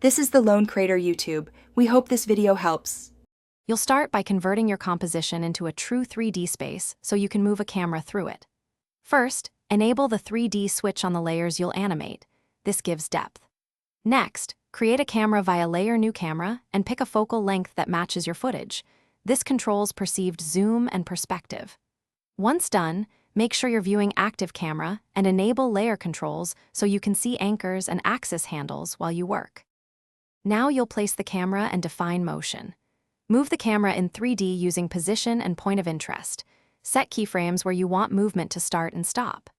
This is the Lone Crater YouTube. We hope this video helps. You'll start by converting your composition into a true 3D space so you can move a camera through it. First, enable the 3D switch on the layers you'll animate. This gives depth. Next, create a camera via Layer New Camera and pick a focal length that matches your footage. This controls perceived zoom and perspective. Once done, make sure you're viewing active camera and enable layer controls so you can see anchors and axis handles while you work. Now you'll place the camera and define motion. Move the camera in 3D using position and point of interest. Set keyframes where you want movement to start and stop.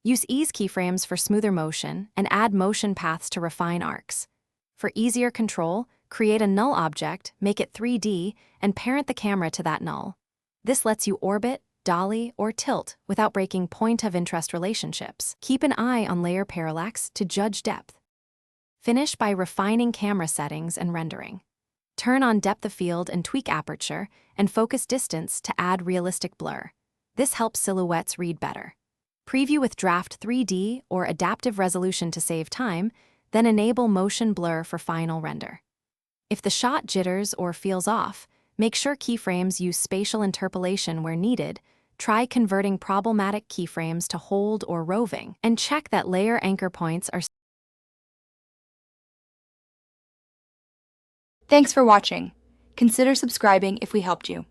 Use ease keyframes for smoother motion and add motion paths to refine arcs. For easier control, create a null object, make it 3D, and parent the camera to that null. This lets you orbit, dolly, or tilt without breaking point of interest relationships. Keep an eye on layer parallax to judge depth. Finish by refining camera settings and rendering. Turn on depth of field and tweak aperture and focus distance to add realistic blur. This helps silhouettes read better. Preview with Draft 3D or Adaptive Resolution to save time, then enable Motion Blur for final render. If the shot jitters or feels off, make sure keyframes use spatial interpolation where needed, try converting problematic keyframes to hold or roving, and check that layer anchor points are. Thanks for watching. Consider subscribing if we helped you.